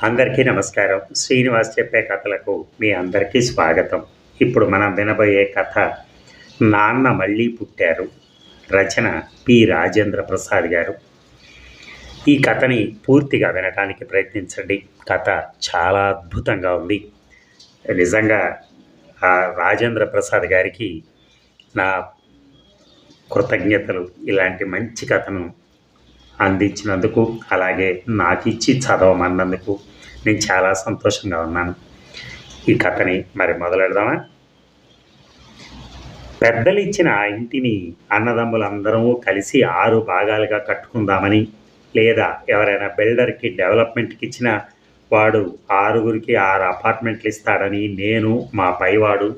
అందరికీ నమస్కారం. శ్రీనివాస్ చెప్పే కథలకు మీ అందరికీ స్వాగతం. ఇప్పుడు మనం వినబోయే కథ 'నాన్న మళ్ళీ పుట్టారు'. రచన పి. రాజేంద్ర ప్రసాద్ గారు. ఈ కథని పూర్తిగా వినటానికి ప్రయత్నించండి. కథ చాలా అద్భుతంగా ఉంది. నిజంగా రాజేంద్ర ప్రసాద్ గారికి నా కృతజ్ఞతలు. ఇలాంటి మంచి కథను అందించినందుకు, అలాగే నాకిచ్చి చదవమన్నందుకు నేను చాలా సంతోషంగా ఉన్నాను. ఈ కథని మరి మొదలెడదామా? పెద్దలు ఇచ్చిన ఆ ఇంటిని అన్నదమ్ములందరము కలిసి 6 భాగాలుగా కట్టుకుందామని, లేదా ఎవరైనా బిల్డర్కి డెవలప్మెంట్కి ఇచ్చిన వాడు 6గురికి 6 అపార్ట్మెంట్లు ఇస్తాడని నేను, మా పైవాడు,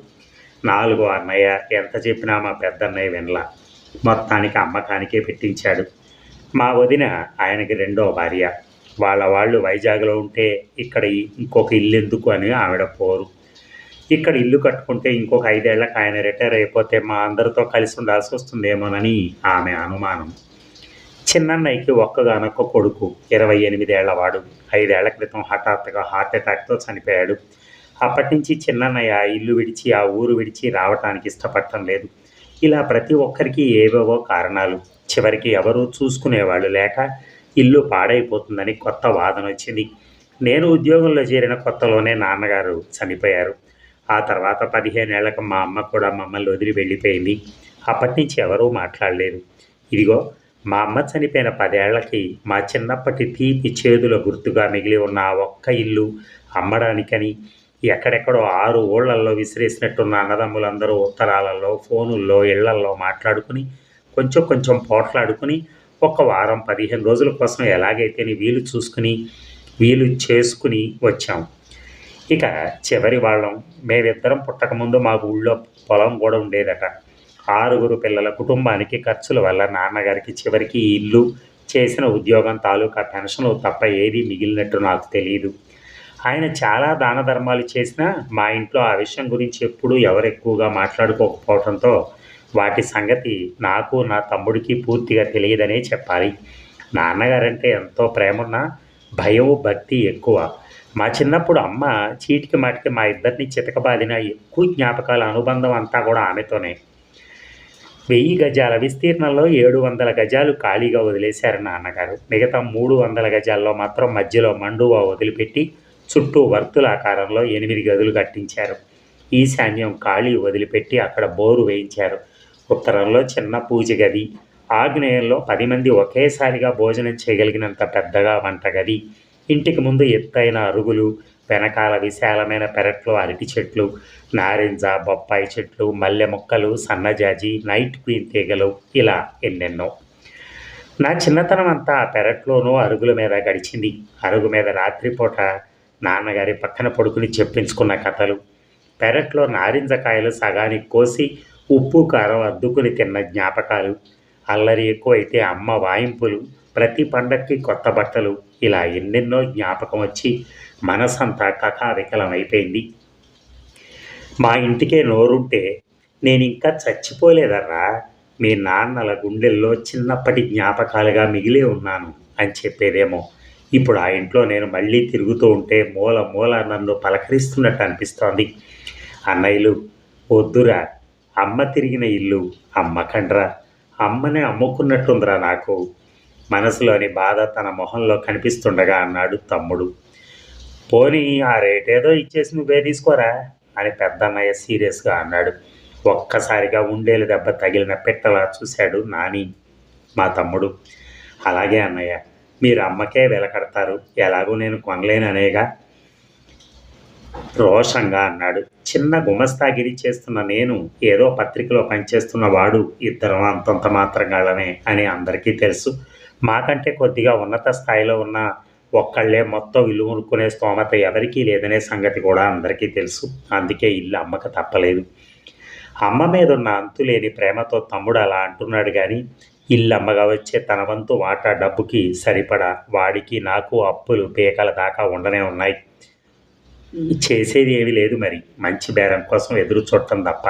4గో అన్నయ్య ఎంత చెప్పినా మా పెద్దన్నయ్య వినలా. మొత్తానికి అమ్మకానికే పెట్టించాడు. మా వదిన ఆయనకి 2వ భార్య. వాళ్ళు వైజాగ్లో ఉంటే ఇక్కడ ఇంకొక ఇల్లు ఎందుకు అని ఆవిడ పోరు. ఇక్కడ ఇల్లు కట్టుకుంటే ఇంకొక 5 ఏళ్లకు ఆయన రిటైర్ అయిపోతే మా అందరితో కలిసి ఉండాల్సి వస్తుందేమోనని ఆమె అనుమానం. చిన్నన్నయ్యకి ఒక్కగానొక్క కొడుకు, 28 ఏళ్లవాడు. 5 ఏళ్ల క్రితం హఠాత్తుగా హార్ట్ అటాక్తో చనిపోయాడు. అప్పటి నుంచి చిన్నన్నయ్య ఇల్లు విడిచి, ఆ ఊరు విడిచి రావటానికి ఇష్టపడటం లేదు. ఇలా ప్రతి ఒక్కరికి ఏవేవో కారణాలు. చివరికి ఎవరూ చూసుకునేవాళ్ళు లేక ఇల్లు పాడైపోతుందని కొత్త వాదన వచ్చింది. నేను ఉద్యోగంలో చేరిన కొత్తలోనే నాన్నగారు చనిపోయారు. ఆ తర్వాత 15 ఏళ్లకు మా అమ్మ కూడా మమ్మల్ని వదిలి వెళ్ళిపోయింది. అప్పటి నుంచి ఎవరూ మాట్లాడలేదు. ఇదిగో మా అమ్మ చనిపోయిన 10 ఏళ్లకి మా చిన్నప్పటి తీపి చేదుల గుర్తుగా మిగిలి ఉన్న ఆ ఒక్క ఇల్లు అమ్మడానికని ఎక్కడెక్కడో 6 ఊళ్ళల్లో విసిరేసినట్టున్న అన్నదమ్ములందరూ ఉత్తరాలలో, ఫోనుల్లో, ఇళ్లల్లో మాట్లాడుకుని కొంచెం పోట్లాడుకుని ఒక వారం 15 రోజుల కోసం ఎలాగైతేని వీలు చేసుకుని వచ్చాం. ఇక చివరి వాళ్ళం. మేమిద్దరం పుట్టకముందు మాకు ఊళ్ళో పొలం కూడా ఉండేదట. 6గురు పిల్లల కుటుంబానికి ఖర్చుల వల్ల నాన్నగారికి చివరికి ఇల్లు, చేసిన ఉద్యోగం తాలూకా పెన్షను తప్ప ఏదీ మిగిలినట్టు నాకు తెలియదు. ఆయన చాలా దాన ధర్మాలు చేసినా మా ఇంట్లో ఆ విషయం గురించి ఎప్పుడూ ఎవరెక్కువగా మాట్లాడుకోకపోవడంతో వాటి సంగతి నాకు, నా తమ్ముడికి పూర్తిగా తెలియదనే చెప్పాలి. నాన్నగారంటే ఎంతో ప్రేమన్నా భయం, భక్తి ఎక్కువ. మా చిన్నప్పుడు అమ్మ చీటికి మాటికి మా ఇద్దరిని చితకబాదిన ఎక్కువ జ్ఞాపకాల అనుబంధం అంతా కూడా ఆమెతోనే. 1000 గజాల విస్తీర్ణంలో 700 గజాలు ఖాళీగా వదిలేశారు నాన్నగారు. మిగతా 300 గజాల్లో మాత్రం మధ్యలో మండువా వదిలిపెట్టి చుట్టూ వర్తుల ఆకారంలో 8 గదులు కట్టించారు. ఈశాన్యం ఖాళీ వదిలిపెట్టి అక్కడ బోరు వేయించారు. ఉత్తరంలో చిన్న పూజ గది, ఆగ్నేయంలో 10 మంది ఒకేసారిగా భోజనం చేయగలిగినంత పెద్దగా వంటగది, ఇంటికి ముందు ఎత్తైన అరుగులు, వెనకాల విశాలమైన పెరట్లో అరటి చెట్లు, నారింజ, బొప్పాయి చెట్లు, మల్లె మొక్కలు, సన్నజాజి, నైట్ క్వీన్ తీగలు, ఇలా ఎన్నెన్నో. నా చిన్నతనం అంతా ఆ పెరట్లోనూ అరుగుల మీద గడిచింది. అరుగు మీద రాత్రిపూట నాన్నగారి పక్కన పడుకుని చెప్పించుకున్న కథలు, పెరట్లో నారింజకాయలు సగానికి కోసి ఉప్పు కారం అద్దుకుని తిన్న జ్ఞాపకాలు, అల్లరి ఎక్కువైతే అమ్మ వాయింపులు, ప్రతి పండక్కి కొత్త బట్టలు, ఇలా ఎన్నెన్నో జ్ఞాపకం వచ్చి మనసంతా కకావికలమైపోయింది. మా ఇంటికే నోరుంటే నేనింకా చచ్చిపోలేదర్రా, మీ నాన్నల గుండెల్లో చిన్నప్పటి జ్ఞాపకాలుగా మిగిలే ఉన్నాను అని చెప్పేదేమో. ఇప్పుడు ఆ ఇంట్లో నేను మళ్ళీ తిరుగుతూ ఉంటే మూల నన్ను పలకరిస్తున్నట్టు అనిపిస్తోంది. అన్నయ్యలు, వద్దురా, అమ్మ తిరిగిన ఇల్లు అమ్మకండ్రా, అమ్మనే అమ్ముకున్నట్టుందిరా నాకు, మనసులోని బాధ తన మొహంలో కనిపిస్తుండగా అన్నాడు తమ్ముడు. పోనీ ఆ రేటేదో ఇచ్చేసి నువ్వే తీసుకోరా అని పెద్దన్నయ్య సీరియస్గా అన్నాడు. ఒక్కసారిగా ఉండేలు దెబ్బ తగిలిన పెట్టలా చూశాడు నాని. మా తమ్ముడు, అలాగే అన్నయ్య, మీరు అమ్మకే వెలకడతారు, ఎలాగూ నేను కొనలేననేగా రోషంగా అన్నాడు. చిన్న గుమస్తాగిరి చేస్తున్న నేను ఏదో పత్రికలో పనిచేస్తున్న వాడు ఇద్దరం అంతంత మాత్రంగానే అని అందరికీ తెలుసు. మాకంటే కొద్దిగా ఉన్నత స్థాయిలో ఉన్న ఒక్కళ్ళే మొత్తం ఇల్లు కొనుక్కునే స్తోమత ఎవరికీ లేదనే సంగతి కూడా అందరికీ తెలుసు. అందుకే ఇల్లు అమ్మక తప్పలేదు. అమ్మ మీద ఉన్న అంతులేని ప్రేమతో తమ్ముడు అలా అంటున్నాడు కానీ ఇల్లు అమ్మగా వచ్చే తన వంతు వాటా డబ్బుకి సరిపడా వాడికి నాకు అప్పులు పీకల దాకా ఉండనే ఉన్నాయి. చేసేది ఏమీ లేదు, మరి మంచి బేరం కోసం ఎదురు చూడటం తప్ప.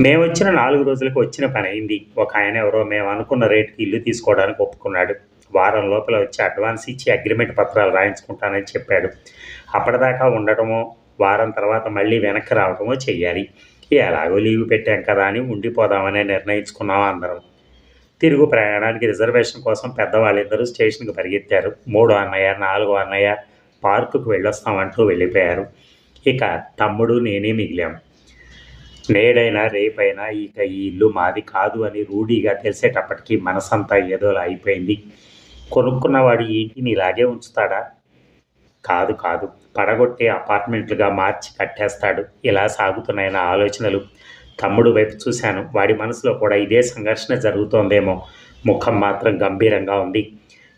మేము వచ్చిన 4 రోజులకు వచ్చిన పని అయింది. ఒక ఆయన ఎవరో మేము అనుకున్న రేటుకి ఇల్లు తీసుకోవడానికి ఒప్పుకున్నాడు. వారం లోపల వచ్చి అడ్వాన్స్ ఇచ్చి అగ్రిమెంట్ పత్రాలు రాయించుకుంటానని చెప్పాడు. అప్పటిదాకా ఉండటమో, వారం తర్వాత మళ్ళీ వెనక్కి రావటమో చెయ్యాలి. ఎలాగో లీవ్ పెట్టాం కదా అని ఉండిపోదామని నిర్ణయించుకున్నాం అందరం. తిరుగు ప్రయాణానికి రిజర్వేషన్ కోసం పెద్దవాళ్ళిద్దరూ స్టేషన్కి పరిగెత్తారు. 3 అన్నయ్య, 4 అన్నయ్య పార్కుకు వెళ్ళొస్తామంటూ వెళ్ళిపోయారు. ఇక తమ్ముడు, నేనే మిగిలాం. నేడైనా రేపైనా ఇక ఈ ఇల్లు మాది కాదు అని రూఢీగా తెలిసేటప్పటికీ మనసంతా ఏదోలా అయిపోయింది. కొనుక్కున్నవాడు ఈ ఇంటిని ఇలాగే ఉంచుతాడా? కాదు కాదు, పడగొట్టి అపార్ట్మెంట్లుగా మార్చి కట్టేస్తాడు. ఇలా సాగుతున్నాయి నా ఆలోచనలు. తమ్ముడు వైపు చూశాను. వాడి మనసులో కూడా ఇదే సంఘర్షణ జరుగుతోందేమో. ముఖం మాత్రం గంభీరంగా ఉంది.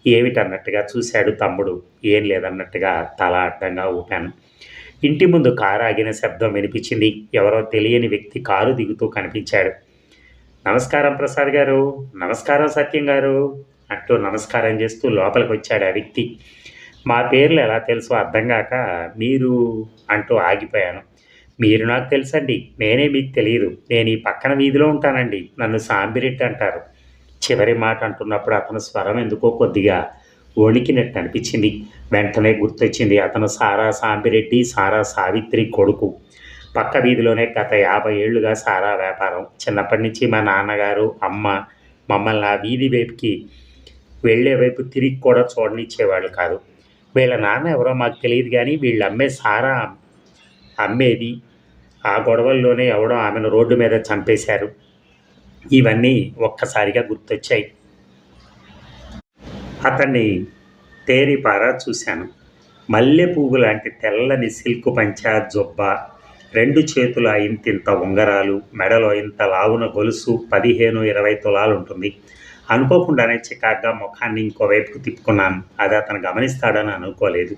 ఏమిటన్నట్టుగా చూశాడు తమ్ముడు. ఏం లేదన్నట్టుగా తల అడ్డంగా ఊపాను. ఇంటి ముందు కారు ఆగిన శబ్దం వినిపించింది. ఎవరో తెలియని వ్యక్తి కారు దిగుతూ కనిపించాడు. నమస్కారం ప్రసాద్ గారు, నమస్కారం సత్యం గారు అంటూ నమస్కారం చేస్తూ లోపలికి వచ్చాడు ఆ వ్యక్తి. మా పేర్లు ఎలా తెలుసో అర్థం కాక మీరు అంటూ ఆగిపోయాను. మీరు నాకు తెలుసండి, నేనే మీకు తెలియదు. నేను ఈ పక్కన వీధిలో ఉంటానండి. నన్ను సాంబిరెడ్డి అంటారు. చివరి మాట అంటున్నప్పుడు అతని స్వరం ఎందుకో కొద్దిగా వణికినట్టు అనిపించింది. వెంటనే గుర్తొచ్చింది, అతను సారా సాంబిరెడ్డి, సారా సావిత్రి కొడుకు. పక్క వీధిలోనే గత 50 ఏళ్లుగా సారా వ్యాపారం. చిన్నప్పటి నుంచి మా నాన్నగారు, అమ్మ మమ్మల్ని ఆ వీధి వైపుకి వెళ్ళే వైపు తిరిగి కూడా చూడనిచ్చేవాళ్ళు కాదు. వీళ్ళ నాన్న ఎవరో మాకు తెలియదు, కానీ వీళ్ళు అమ్మే సారా అమ్మేది. ఆ గొడవల్లోనే ఎవడో ఆమెను రోడ్డు మీద చంపేశారు. ఇవన్నీ ఒక్కసారిగా గుర్తొచ్చాయి. అతన్ని తేరిపారా చూశాను. మల్లె పువ్వు లాంటి తెల్లని సిల్క్ పంచా, జొబ్బ, 2 చేతుల ఇంతింత ఉంగరాలు, మెడలో ఇంత లావున గొలుసు, 15-20 తులాలుంటుంది. అనుకోకుండానే చికాగ్గా ముఖాన్ని ఇంకోవైపుకు తిప్పుకున్నాను. అది అతను గమనిస్తాడని అనుకోలేదు.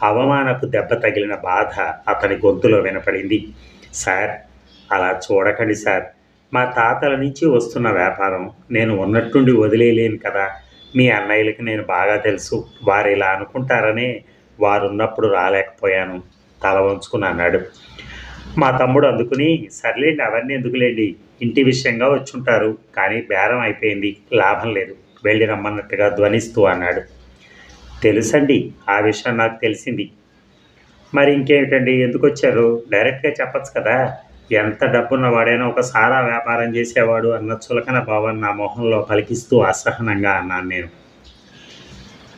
అవమానపు దెబ్బ తగిలిన బాధ అతని గొంతులో వినపడింది. సార్, అలా చూడకండి సార్. మా తాతల నుంచి వస్తున్న వ్యాపారం. నేను ఉన్నట్టుండి వదిలేయలేను కదా. మీ అన్నయ్యలకి నేను బాగా తెలుసు. వారు ఇలా అనుకుంటారనే వారున్నప్పుడు రాలేకపోయాను. తల వంచుకుని అన్నాడు. మా తమ్ముడు అందుకుని, సర్లేండి అవన్నీ ఎందుకులేండి, ఇంటి విషయంగా వచ్చుంటారు, కానీ బేరం అయిపోయింది, లాభం లేదు, వెళ్ళి రమ్మన్నట్టుగా ధ్వనిస్తూ అన్నాడు. తెలుసండి, ఆ విషయం నాకు తెలిసింది. మరి ఇంకేమిటండి, ఎందుకు వచ్చారు? డైరెక్ట్గా చెప్పచ్చు కదా. ఎంత డబ్బున్న వాడైనా ఒక సారా వ్యాపారం చేసేవాడు అన్న చులకన భావం నా మొహంలో పలికిస్తూ అసహనంగా అన్నాను నేను.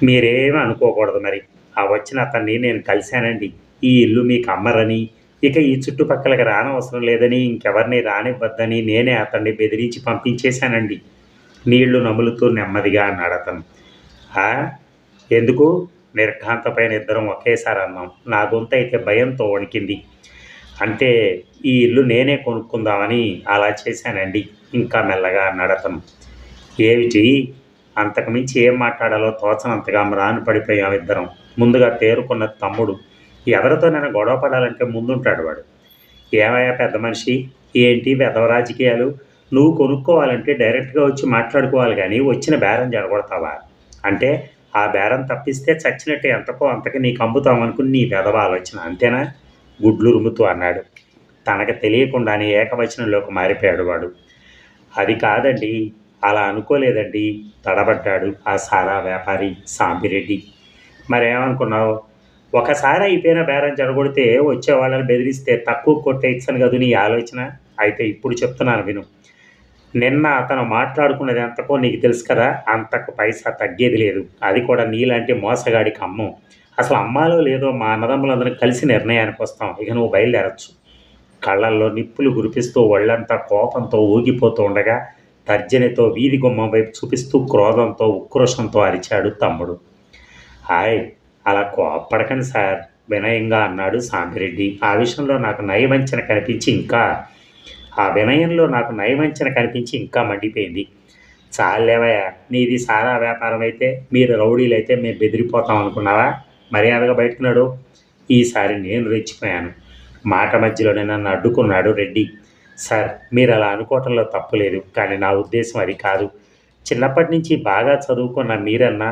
మీరేమీ అనుకోకూడదు మరి. ఆ వచ్చిన అతన్ని నేను కలిశానండి. ఈ ఇల్లు మీకు అమ్మరని, ఇక ఈ చుట్టుపక్కలకి రానవసరం లేదని, ఇంకెవరిని రానివ్వద్దని నేనే అతన్ని బెదిరించి పంపించేశానండి. నీళ్లు నములుతూ నెమ్మదిగా అన్నాడు అతను. ఎందుకు? నిర్ఘాంతపైన ఇద్దరం ఒకేసారి అన్నాం. నా గొంతు అయితే భయంతో వణికింది. అంటే ఈ ఇల్లు నేనే కొనుక్కుందామని అలా చేశానండి, ఇంకా మెల్లగా అన్నాడు అతను. ఏమిటి? అంతకుమించి ఏం మాట్లాడాలో తోచనంతగా మ్రాను పడిపోయాం ఇద్దరం. ముందుగా తేరుకున్న తమ్ముడు. ఎవరితోనైనా గొడవ పడాలంటే ముందుంటాడు వాడు. ఏమయ్యా పెద్ద మనిషి, ఏంటి వెధవ రాజకీయాలు? నువ్వు కొనుక్కోవాలంటే డైరెక్ట్గా వచ్చి మాట్లాడుకోవాలి, కానీ వచ్చిన బేరం జరగొడతావా? అంటే ఆ బేరం తప్పిస్తే చచ్చినట్టు ఎంతకో అంతకి నీకు అమ్ముతామనుకుని నీ వెధవ ఆలోచన, అంతేనా? గుడ్లు రుమ్ముతూ అన్నాడు. తనకు తెలియకుండానే ఏకవచనంలోకి మారిపోయాడు వాడు. అది కాదండి, అలా అనుకోలేదండి, తడబడ్డాడు ఆ సారా వ్యాపారి సాంబిరెడ్డి. మరేమనుకున్నావు? ఒకసారి అయిపోయిన బేరం జరగొడితే వచ్చే వాళ్ళని బెదిరిస్తే తక్కువ కొట్టేయచ్చని కదా నీ ఆలోచన. అయితే ఇప్పుడు చెప్తున్నాను విను. నిన్న అతను మాట్లాడుకున్నది ఎంతకో నీకు తెలుసు కదా. అంతకు పైసా తగ్గేది లేదు. అది కూడా నీలాంటి మోసగాడికి అమ్మం. అసలు అమ్మాలో లేదో మా అన్నదమ్ములందరం కలిసి నిర్ణయానికి వస్తాం. ఇక నువ్వు బయలుదేరచ్చు. కళ్ళల్లో నిప్పులు కురిపిస్తూ ఒళ్ళంతా కోపంతో ఊగిపోతూ ఉండగా తర్జనితో వీధి గుమ్మం వైపు చూపిస్తూ క్రోధంతో ఉక్రోషంతో అరిచాడు తమ్ముడు. హాయ్, అలా కోప్పడకండి సార్, వినయంగా అన్నాడు సాంబిరెడ్డి. ఆ విషయంలో నాకు నయవంచన కనిపించి ఇంకా మండిపోయింది. చాలేవయ్యా, నీది సారా వ్యాపారం అయితే, మీరు రౌడీలైతే మేము బెదిరిపోతాం అనుకున్నావా? మర్యాదగా బయటకు నడు. ఈసారి నేను రెచ్చిపోయాను. మాట మధ్యలోనే నన్ను అడ్డుకున్నాడు రెడ్డి. సార్, మీరు అలా అనుకోవటంలో తప్పులేదు, కానీ నా ఉద్దేశం అది కాదు. చిన్నప్పటి నుంచి బాగా చదువుకున్న మీరన్నా,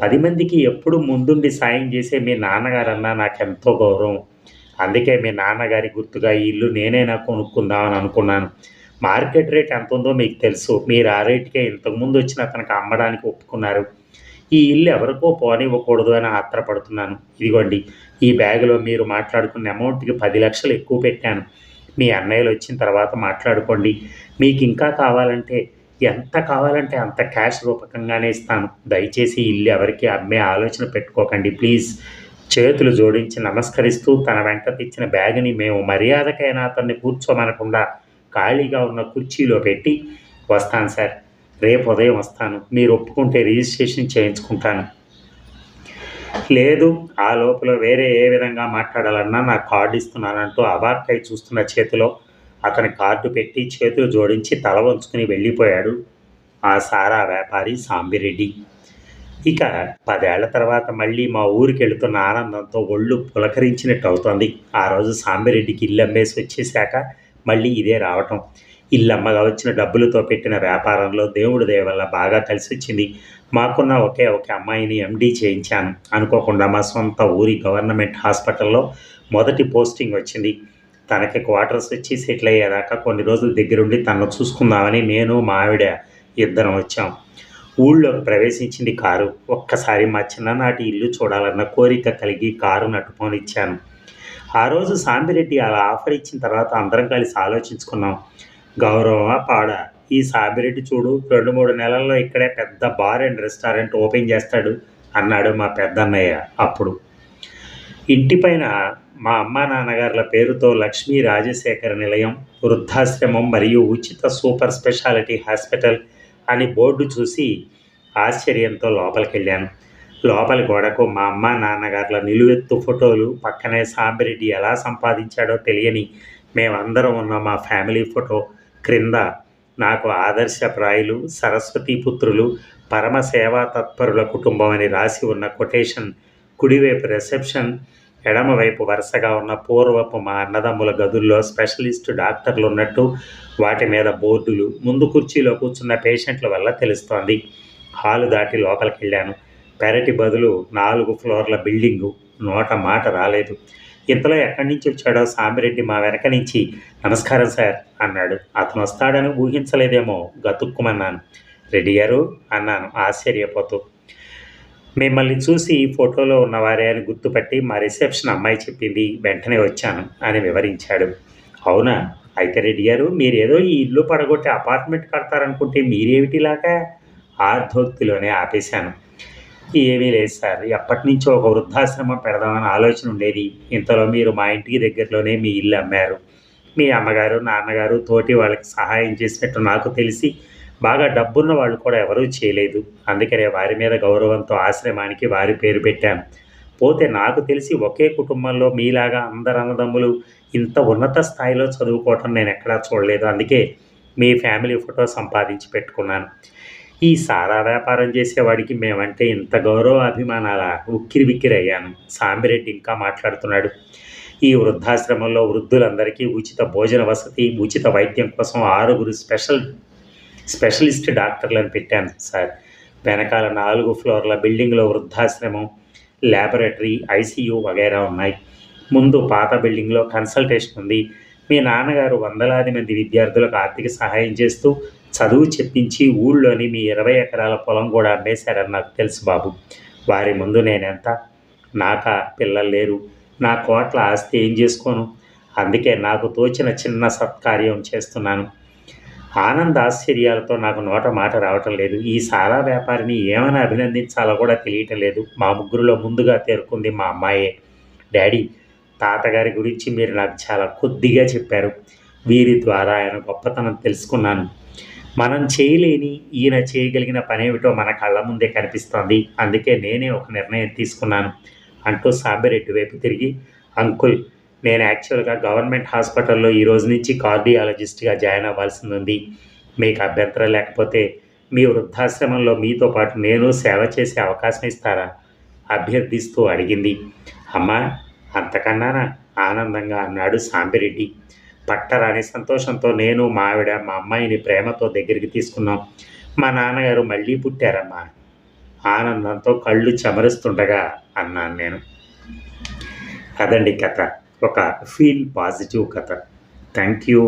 10 మందికి ఎప్పుడు ముందుండి సాయం చేసే మీ నాన్నగారన్నా నాకెంతో గౌరవం. అందుకే మీ నాన్నగారి గుర్తుగా ఈ ఇల్లు నేనైనా కొనుక్కుందామని అనుకున్నాను. మార్కెట్ రేట్ ఎంత ఉందో మీకు తెలుసు. మీరు ఆ రేటుకే ఇంతకుముందు వచ్చిన అతనికి అమ్మడానికి ఒప్పుకున్నారు. ఈ ఇల్లు ఎవరికో పోనివ్వకూడదు అని ఆత్రపడుతున్నాను. ఇదిగోండి ఈ బ్యాగులో మీరు మాట్లాడుకున్న అమౌంట్‌కి 10,00,000 ఎక్కువ పెట్టాను. మీ అన్నయ్యలొచ్చిన తర్వాత మాట్లాడుకోండి. మీకింకా కావాలంటే ఎంత కావాలంటే అంత క్యాష్ రూపకంగానే ఇస్తాను. దయచేసి ఈ ఇల్లు ఎవరికీ అమ్మే ఆలోచన పెట్టుకోకండి ప్లీజ్. చేతులు జోడించి నమస్కరిస్తూ తన వెంట తెచ్చిన బ్యాగుని మేము మర్యాదకైనా అతన్ని కూర్చోమనకుండా ఖాళీగా ఉన్న కుర్చీలో పెట్టి, వస్తాను సార్. రేపు ఉదయం వస్తాను. మీరు ఒప్పుకుంటే రిజిస్ట్రేషన్ చేయించుకుంటాను. లేదు ఆ లోపల వేరే ఏ విధంగా మాట్లాడాలన్నా నాకు కార్డు ఇస్తున్నానంటూ అవాక్కై చూస్తున్న చేతిలో అతని కార్డు పెట్టి చేతులు జోడించి తల వంచుకుని వెళ్ళిపోయాడు ఆ సారా వ్యాపారి సాంబిరెడ్డి. ఇక 10 ఏళ్ల తర్వాత మళ్ళీ మా ఊరికి వెళుతున్న ఆనందంతో ఒళ్ళు పులకరించినట్టు అవుతోంది. ఆ రోజు సాంబిరెడ్డికి ఇల్లు అమ్మేసి వచ్చేశాక మళ్ళీ ఇదే రావటం. ఇల్లు అమ్మగా వచ్చిన డబ్బులతో పెట్టిన వ్యాపారంలో దేవుడి దయ వల్ల బాగా కలిసి వచ్చింది. మాకున్న ఒకే ఒక అమ్మాయిని ఎండీ చేయించాను. అనుకోకుండా మా సొంత ఊరి గవర్నమెంట్ హాస్పిటల్లో మొదటి పోస్టింగ్ వచ్చింది. తనకి క్వార్టర్స్ వచ్చి సెటిల్ అయ్యేదాకా కొన్ని రోజులు దగ్గరుండి తనను చూసుకుందామని నేను మా ఆవిడ ఇద్దరం వచ్చాం. ఊళ్ళోకి ప్రవేశించింది కారు. ఒక్కసారి మా చిన్ననాటి ఇల్లు చూడాలన్న కోరిక కలిగి కారు నట్టుపోనిచ్చాను. ఆ రోజు సాంబిరెడ్డి అలా ఆఫర్ ఇచ్చిన తర్వాత అందరం కలిసి ఆలోచించుకున్నాం. గౌరవమా పాడా, ఈ సాంబిరెడ్డి చూడు 2-3 నెలల్లో ఇక్కడే పెద్ద బార్ అండ్ రెస్టారెంట్ ఓపెన్ చేస్తాడు అన్నాడు మా పెద్దన్నయ్య అప్పుడు. ఇంటిపైన మా అమ్మా నాన్నగారుల పేరుతో లక్ష్మీ రాజశేఖర నిలయం, వృద్ధాశ్రమం మరియు ఉచిత సూపర్ స్పెషాలిటీ హాస్పిటల్ అని బోర్డు చూసి ఆశ్చర్యంతో లోపలికెళ్ళాను. లోపలి గోడకు మా అమ్మ నాన్నగారుల నిలువెత్తు ఫోటోలు, పక్కనే సాంబిరెడ్డి ఎలా సంపాదించాడో తెలియని మేమందరం ఉన్న మా ఫ్యామిలీ ఫోటో, క్రింద నాకు ఆదర్శప్రాయులు, సరస్వతీ పుత్రులు, పరమ సేవా తత్పరుల కుటుంబం అని రాసి ఉన్న కొటేషన్, కుడివైపు రిసెప్షన్, ఎడమవైపు వరుసగా ఉన్న పూర్వపు మా అన్నదమ్ముల గదుల్లో స్పెషలిస్ట్ డాక్టర్లు ఉన్నట్టు వాటి మీద బోర్డులు, ముందు కుర్చీలో కూర్చున్న పేషెంట్ల వల్ల తెలుస్తోంది. హాలు దాటి లోపలికి వెళ్ళాను. పెరటి బదులు 4 ఫ్లోర్ల బిల్డింగు. నోట మాట రాలేదు. ఇంతలో ఎక్కడి నుంచి వచ్చాడో సాంబిరెడ్డి మా వెనక నుంచి నమస్కారం సార్ అన్నాడు. అతను వస్తాడని ఊహించలేదేమో గతుక్కుమన్నాను. రెడ్డి గారు అన్నాను ఆశ్చర్యపోతూ. మిమ్మల్ని చూసి ఫోటోలో ఉన్నవారే అని గుర్తుపట్టి మా రిసెప్షన్ అమ్మాయి చెప్పింది, వెంటనే వచ్చాను అని వివరించాడు. అవునా, అయితే రెడ్డి గారు మీరేదో ఈ ఇల్లు పడగొట్టి అపార్ట్మెంట్ కడతారనుకుంటే మీరేమిటిలాగా ఆర్ధోక్తిలోనే ఆపేశాను. ఏమీ లేదు సార్, ఎప్పటి నుంచో ఒక వృద్ధాశ్రమం పెడదామని ఆలోచన ఉండేది. ఇంతలో మీరు మా ఇంటికి దగ్గరలోనే మీ ఇల్లు అమ్మారు. మీ అమ్మగారు నాన్నగారు తోటి వాళ్ళకి సహాయం చేసినట్టు నాకు తెలిసి బాగా డబ్బున్న వాళ్ళు కూడా ఎవరూ చేయలేదు. అందుకనే వారి మీద గౌరవంతో ఆశ్రమానికి వారి పేరు పెట్టాను. పోతే నాకు తెలిసి ఒకే కుటుంబంలో మీలాగా అందరు అన్నదమ్ములు ఇంత ఉన్నత స్థాయిలో చదువుకోవటం నేను ఎక్కడా చూడలేదు. అందుకే మీ ఫ్యామిలీ ఫోటో సంపాదించి పెట్టుకున్నాను. ఈ సారా వ్యాపారం చేసేవాడికి మేమంటే ఇంత గౌరవ అభిమానాల ఉక్కిరి బిక్కిరి అయ్యాను. సాంబిరెడ్డి ఇంకా మాట్లాడుతున్నాడు. ఈ వృద్ధాశ్రమంలో వృద్ధులందరికీ ఉచిత భోజన వసతి, ఉచిత వైద్యం కోసం 6 స్పెషలిస్ట్ డాక్టర్లను పెట్టాను సార్. వెనకాల 4 ఫ్లోర్ల బిల్డింగ్లో వృద్ధాశ్రమం, ల్యాబొరేటరీ, ఐసీయూ వగైరా ఉన్నాయి. ముందు పాత బిల్డింగ్లో కన్సల్టేషన్ ఉంది. మీ నాన్నగారు వందలాది మంది విద్యార్థులకు ఆర్థిక సహాయం చేస్తూ చదువు చెప్పించి ఊళ్ళోని మీ 20 ఎకరాల పొలం కూడా అమ్మేశారని నాకు తెలుసు బాబు. వారి ముందు నేనెంత? నాకా పిల్లలు లేరు. నా కోట్ల ఆస్తి ఏం చేసుకోను? అందుకే నాకు తోచిన చిన్న సత్కార్యం చేస్తున్నాను. ఆనంద ఆశ్చర్యాలతో నాకు నోట మాట రావటం లేదు. ఈ సారా వ్యాపారిని ఏమైనా అభినందించాలో కూడా తెలియటం లేదు. మా ముగ్గురులో ముందుగా తేరుకుంది మా అమ్మాయే. డాడీ, తాతగారి గురించి మీరు నాకు చాలా కొద్దిగా చెప్పారు. వీరి ద్వారా ఆయన గొప్పతనం తెలుసుకున్నాను. మనం చేయలేని ఈయన చేయగలిగిన పనేమిటో మన కళ్ళ ముందే కనిపిస్తోంది. అందుకే నేనే ఒక నిర్ణయం తీసుకున్నాను అంటూ సాంబిరెడ్డి వైపు తిరిగి, అంకుల్, నేను యాక్చువల్గా గవర్నమెంట్ హాస్పిటల్లో ఈ రోజు నుంచి కార్డియాలజిస్ట్గా జాయిన్ అవ్వాల్సింది ఉంది. మీకు అభ్యంతరం లేకపోతే మీ వృద్ధాశ్రమంలో మీతో పాటు నేను సేవ చేసే అవకాశం ఇస్తారా? అభ్యర్థిస్తూ అడిగింది. అమ్మా, అంతకన్నానా? ఆనందంగా అన్నాడు సాంబిరెడ్డి. పట్టరాని సంతోషంతో నేను మా ఆవిడ మా అమ్మాయిని ప్రేమతో దగ్గరికి తీసుకున్నాం. మా నాన్నగారు మళ్ళీ పుట్టారమ్మా. ఆనందంతో కళ్ళు చెమరుస్తుండగా అన్నాను నేను. అదండి కథ. ఒక ఫీల్ పాజిటివ్ కథ. Thank you.